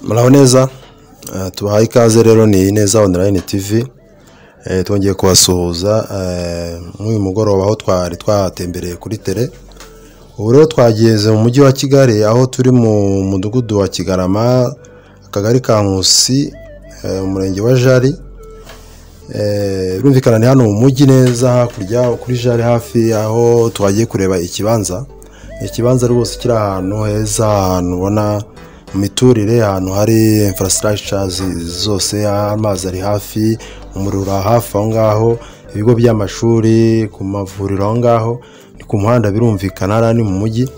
Muraho neza, tubahaye ikaze rero ni Ineza Online TV. Twongeye kubasuhuza muri mugoroba aho twari twatembereye kuri tele. Ubu rero twageze mu mujyi wa Kigali aho turi mu mudugudu wa Kigarama, akagari ka Nkusi, umurenge wa Jari. Rumvikana ni hano mu mujyi neza hakurya kuri Jari hafi aho twagiye kureba ikibanza. Ikibanza rwose kiri ahantu heza, ahantu ubona miturire, ahantu hari infrastructure zose, amazi ari hafi, umuriro hafi aho ngaho, ibigo by'amashuri, ku mavuriro aho ngaho, ni ku muhanda birumvikana ni mu mujyi.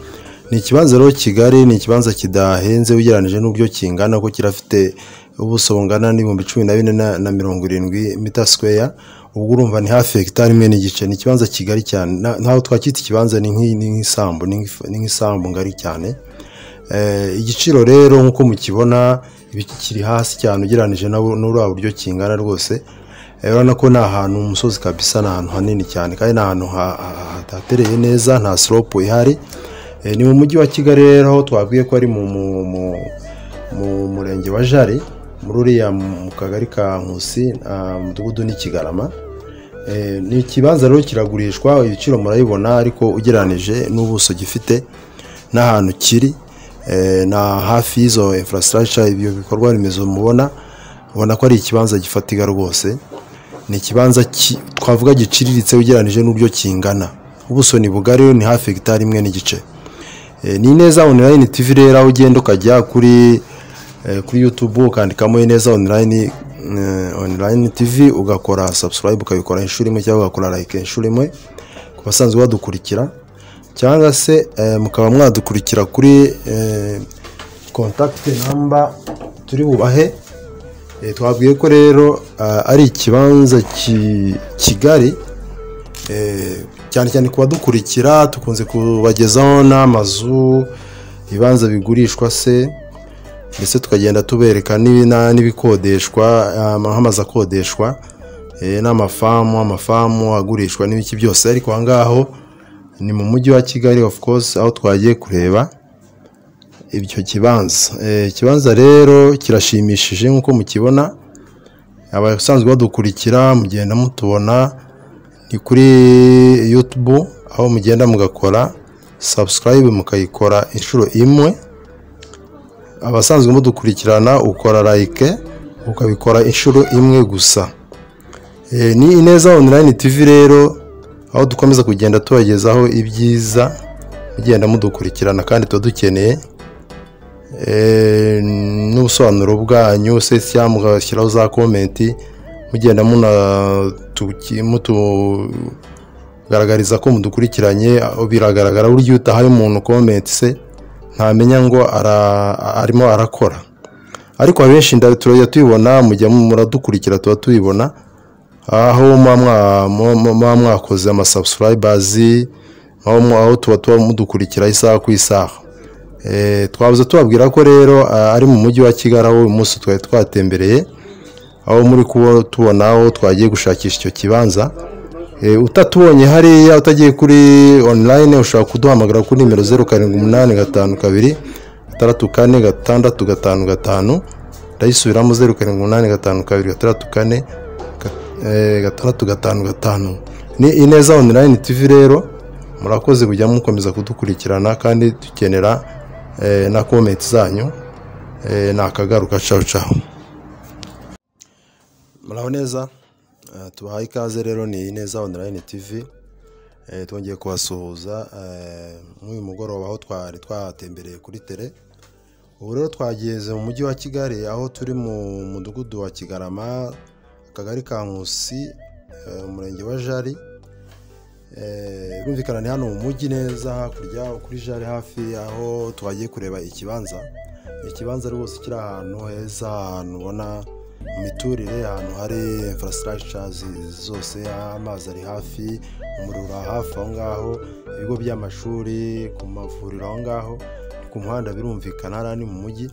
Ni ikibanza rero Kigali, ni ikibanza kidahenze ugereranije n'ubyo kingana, ko kirafite ubuso bungana n'ibihumbi 14,070 meter square. Ubwo urumva ni hafi hectare imwe n'igice. Ni ikibanza Kigali cyane, ntaho twakita ikibanza, ni nk'isambu ngari cyane. Igiciro rero nkuko mukibona kiri hasi cyane ugereranije n'uriya buryo kingana rwose. Urabona ko ni ahantu umusozi kabisa, ni ahantu hanini cyane kandi ni ahantu hatereye neza, nta slope ihari. Ni mu mujyi wa Kigali rero aho twabwiye ko ari mu murenge wa Jari, muri uriya mu kagari ka Nkusi, mudugudu ni Kigarama. Ni ikibanza rero kiragurishwa, ibiciro murabibona, ariko ugereranije n'ubuso gifite n'ahantu kiri, na hafi y'izo infrastructure, ibyo bikorwa remezo mubona, ubona ko ari ikibanza gifatika rwose. Ni ikibanza twavuga giciriritse ugereranije n'ubyo kingana. Ubuso ni bugari, ni hafi hectare imwe n'igice. Ni Ineza Online TV rero, aho ugenda ukajya kuri YouTube ukandikamo Ineza Online TV, ugakora subscribe, ukabikora inshuro imwe cyangwa ugakora like inshuro imwe ku basanzwe badukurikira, cyangwa se mukaba mwadukurikira kuri contact number turi bubahe. Twabwiye ko rero ari ikibanza Kigali, cyane cyane kuba dukurikira, tukunze kubagezaho n'amazu, ibibanza bigurishwa se, ndetse tukagenda tubereka n'ibikodeshwa, nk'amazu akodeshwa, n'amafamu agurishwa n'ibiki byose. Ariko aha ngaho ni mu mujyi wa Kigali, of course, aho twagiye kureba ibyo kibanza. Ikibanza rero kirashimishije nkuko mukibona, abasanzwe badukurikira mugenda mutubona. Ni kuri YouTube, aho mugenda mugakora subscribe, mukayikora inshuro imwe. Abasanzwe mudukurikirana ukora like, ukabikora inshuro imwe gusa. Ni Ineza Online TV rero, aho dukomeza kugenda tubagezaho ibyiza, mugenda mudukurikirana, kandi tuba dukeneye n'ubusobanuro bwanyu se, cyangwa mugashyiraho za comment, mugenda mutugaragariza ko mudukurikiranye. Biragaragara buryo utahaye umuntu comment se ntamenya ngo arimo arakora, ariko abenshi turajya tubibona, mujya muradukurikira, tuba tubibona aho mwakoze ama subscribers, aho tuba mudukurikira isaha ku isaha. Twabuze tubabwira ko rero ari mu mujyi wa Kigali, aho uyu munsi twari twatembereye, aho muri tubona aho twagiye gushakisha icyo kibanza. Utatubonye hariya, utagiye kuri online, ushobora kuduhamagara kuri nimero 0785264655. Ndayisubiramo 0785264655. Ni Ineza Online TV rero, murakoze kujya mukomeza kudukurikirana, kandi dukenera na comment zanyu. Nakagaruka, ciao ciao. Muraho neza, tubahaye ikaze rero ni Ineza Online TV. Twongeye kubasuhuza muri mugoroba aho twari twatembereye kuri tele. Ubu rero twageze mu mujyi wa Kigali aho turi mu mudugudu wa Kigarama, akagari ka Nkusi, umurenge wa Jari. Rumvikana ni hano mu mujyi neza hakurya kuri Jari hafi aho twagiye kureba ikibanza. Ikibanza rwose kiri ahantu heza, ahantu ubona miturire, ahantu hari infrastructure zose, amazi ari hafi, umuriro hafi aho ngaho, ibigo by'amashuri, ku mavuriro aho ngaho, ku muhanda birumvikana ni mu mujyi.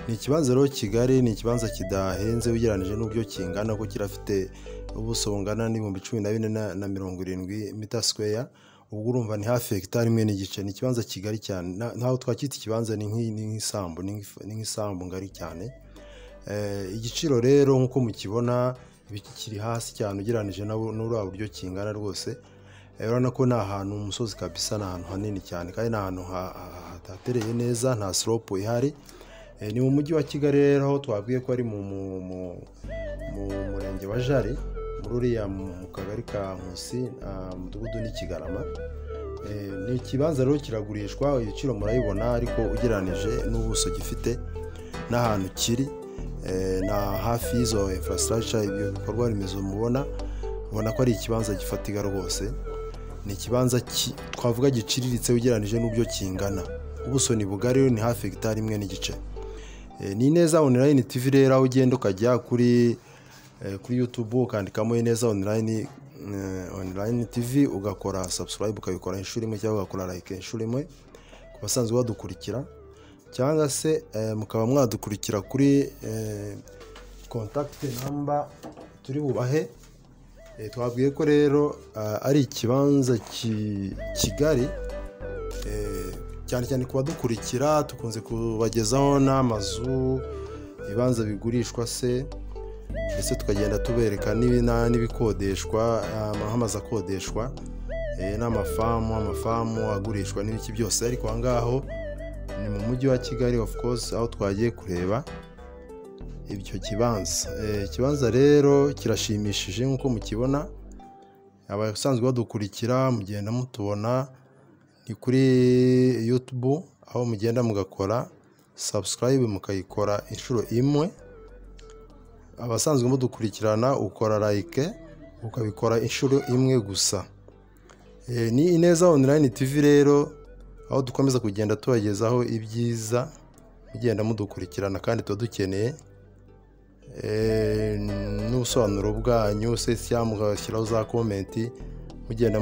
Ni ikibanza rero Kigali, ni ikibanza kidahenze ugereranije n'ubyo kingana, ko kirafite ubuso bungana n'ibihumbi 14,070 meter square. ubwo urumva ni hafi hegitari imwe n'igice. Ni ikibanza kigari cyane, ntaho twakwita ikibanza, ni nk'isambu ngari cyane. Igiciro rero nk'uko mukibona kiri hasi cyane ugereranije n'uriya buryo kingana rwose. Urabona ko ni ahantu mu musozi kabisa, ni ahantu hanini cyane kandi ni ahantu hatereye neza, nta slope ihari. Ni mu mujyi wa Kigali rero, aho twabwiye ko ari mu murenge wa Jari, muri uriya mu kagari ka Nkusi, mudugudu ni Kigarama. Ni ikibanza rero kiragurishwa, ibiciro murayibona, ariko ugereranije n'ubuso gifite n'ahantu kiri, na hafi y'izo infrastructure, ibyo bikorwa remezo mubona ko ari ikibanza gifatika rwose. Ni ikibanza twavuga giciriritse ugereranije n'ubyo kingana. Ubuso ni bugari, ni hafi hegitari imwe n'igice. Ni Ineza Online TV rero, aho ugenda ukajya kuri YouTube ukandikamo Ineza Online TV, ugakora subscribe, ukabikora inshuro imwe cyangwa ugakora like inshuro imwe ku basanzwe badukurikira, cyangwa se mukaba mwadukurikira kuri contact number turi bubahe. Twabwiye ko rero ari ikibanza kigari, cyane cyane ku badukurikira tukunze kubagezaho n'amazu, ibibanza bigurishwa se, ndetse tukagenda tubereka n'ibikodeshwa, amazu akodeshwa, n'amafamu agurishwa n'ibiki byose. Ariko aha ngaho ni mu mujyi wa Kigali, of course, aho twagiye kureba ibyo kibanza. Ikibanza rero kirashimishije nk'uko mukibona, abasanzwe badukurikira mugenda mutubona. Ni kuri YouTube, aho mugenda mugakora subscribe, mukayikora inshuro imwe. Abasanzwe mudukurikirana ukora like, ukabikora inshuro imwe gusa. Ni Ineza Online TV rero, aho dukomeza kugenda tubagezaho ibyiza, mugenda mudukurikirana, kandi tuba dukeneye n'ubusobanuro bwanyu se, cyangwa mugashyiraho za komenti, mugenda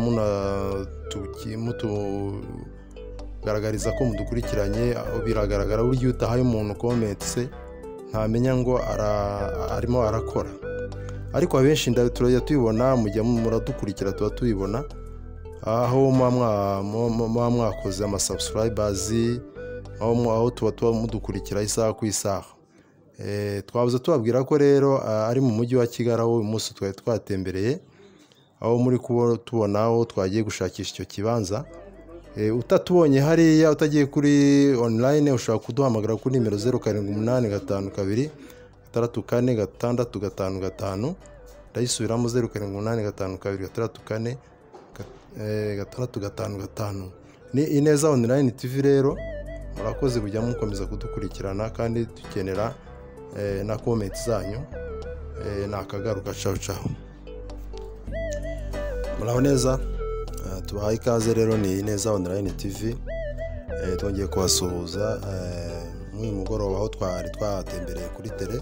mutugaragariza ko mudukurikiranye. Biragaragara buryo utahaye umuntu komenti se ntamenya ngo arimo arakora, ariko abenshi turajya tubibona, mujya muradukurikira, tuba tubibona aho muba mwakoze amasubscribers, aho tuba mudukurikira isaha ku isaha. Twabuze tubabwira ko rero ari mu mujyi wa Kigali, aho uyu munsi twari twatembereye, aho muri tubona aho twagiye gushakisha icyo kibanza. Utatubonye hariya, utagiye kuri online, ushobora kuduhamagara kuri nimero 0785264655. Ndayisubiramo 0785264655. Ni Ineza Online TV rero, murakoze kujya mukomeza kudukurikirana, kandi dukenera na comment zanyu. Nakagaruka, ciao ciao. Muraho neza, tubahaye ikaze rero. Ni Ineza Online TV, twongeye kubasuhuza muri mugoroba, aho twari twatembereye kuri tele.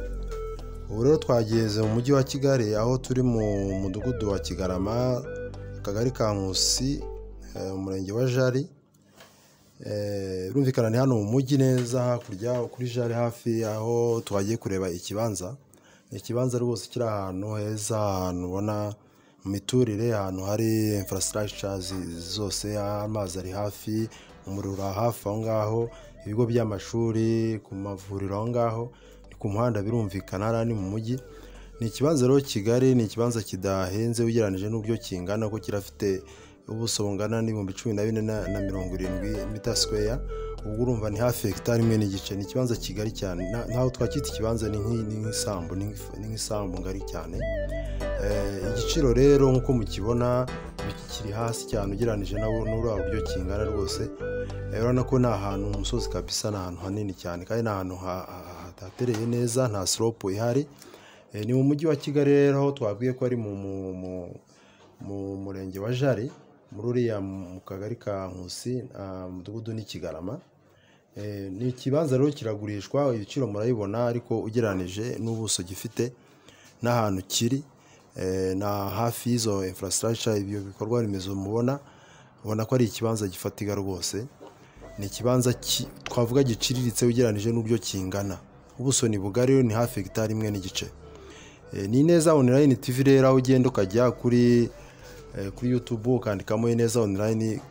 Ubu rero twageze mu mujyi wa Kigali, aho turi mu mudugudu wa Kigarama, akagari ka Nkusi, umurenge wa Jari. Rumvikana ni hano mu mujyi neza, hakurya kuri Jari, hafi aho twagiye kureba ikibanza. Ikibanza rwose kiri ahantu heza, ahantu ubona mu miturire, ahantu hari infrastructure zose, amazi ari hafi, umuriro hafi aho ngaho, ibigo by'amashuri, ku mavuriro aho ngaho, ni ku muhanda, birumvikana hariya ni mu mujyi. Ni ikibanza rero kigari, ni ikibanza kidahenze ugereranije n'ubyo kingana, ko kirafite ubuso bungana n'ibihumbi 14,070 mita square. Ubwo urumva ni hafi hegitari imwe n'igice. Ni ikibanza kigari cyane, ntaho twakwita ikibanza, ni nk'isambu ngari cyane. Igiciro rero nk'uko mukibona kiri hasi cyane ugereranije n'uriya buryo kingana rwose. Urabona ko ni ahantu mu musozi kabisa, ni ahantu hanini cyane kandi ni ahantu hatereye neza, nta slope ihari. Ni mu mujyi wa Kigali rero, aho twabwiye ko ari mu murenge wa Jari, muri uriya mu kagari ka Nkusi, mudugudu ni Kigarama. Ni ikibanza rero kiragurishwa, ibiciro murayibona, ariko ugereranije n'ubuso gifite n'ahantu kiri, na hafi y'izo infrastructure, ibyo bikorwa remezo mubona ko ari ikibanza gifatika rwose. Ni ikibanza twavuga giciriritse ugereranije n'ubyo kingana. Ubuso ni bugari, ni hafi hegitari imwe n'igice. Ni Ineza Online TV rero, aho ugenda ukajya kuri kuri YouTube ukandikamo Ineza online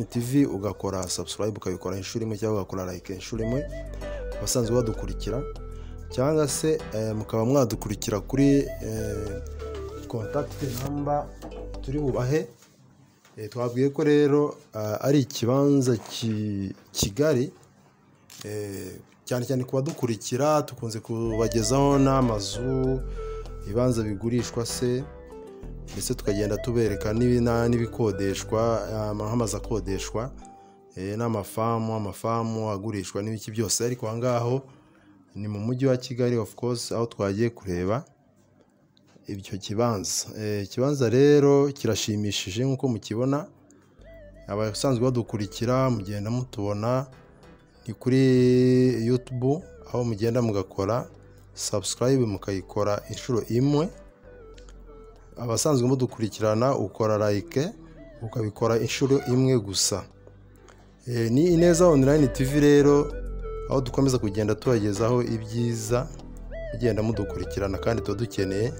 TV, ugakora subscribe ukabikora inshuro imwe cyangwa ugakora like inshuro imwe abasanzwe badukurikira, cyangwa se mukaba mwadukurikira kuri contact number turi bubahe. Twabwiye ko rero ari ikibanza kigari, cyane cyane ku badukurikira tukunze kubagezaho n'amazu, ibibanza bigurishwa se, ndetse tukagenda tubereka n'ibikodeshwa, nk'amazu akodeshwa, n'amafamu agurishwa n'ibiki byose. Ariko aha ngaho ni mu mujyi wa Kigali of course, aho twagiye kureba ibyo kibanza. Ikibanza rero kirashimishije nk'uko mukibona, abasanzwe badukurikira mugenda mutubona. Ni kuri YouTube, aho mugenda mugakora subscribe mukayikora inshuro imwe. Abasanzwe mudukurikirana ukora like ukabikora inshuro imwe gusa. Ni Ineza Online TV rero, aho dukomeza kugenda tubagezaho ibyiza, mugenda mudukurikirana, kandi tuba dukeneye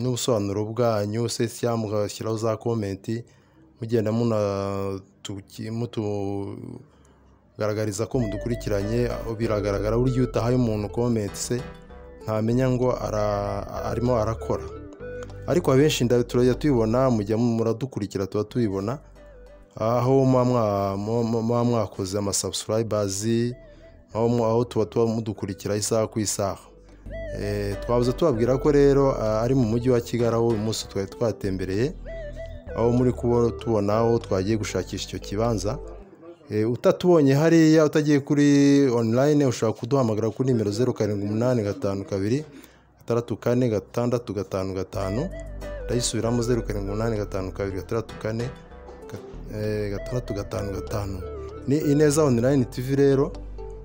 n'ubusobanuro bwanyu se, cyangwa mugashyiraho za comment mugenda mutugaragariza ko mudukurikiranye. Biragaragara buryo utahaye umuntu comment se ntamenya ngo arimo arakora, ariko abenshi turajya tubibona, mujya muradukurikira tuba tubibona, aho muba mwakoze amasubscribers, aho tuba mudukurikira isaha ku isaha. Twabuze tubabwira ko rero ari mu mujyi wa Kigali, aho uyu munsi twari twatembereye, aho muri tubona aho twagiye gushakisha icyo kibanza. Utatubonye hariya, utagiye kuri online, ushobora kuduhamagara kuri nimero 0785 264 ndayisubiramo 0785 264 Ni Ineza Online TV rero,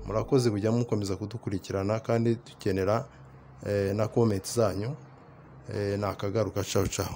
murakoze kujya mukomeza kudukurikirana, kandi dukenera na comment zanyu. Nakagaruka. Ciao ciao.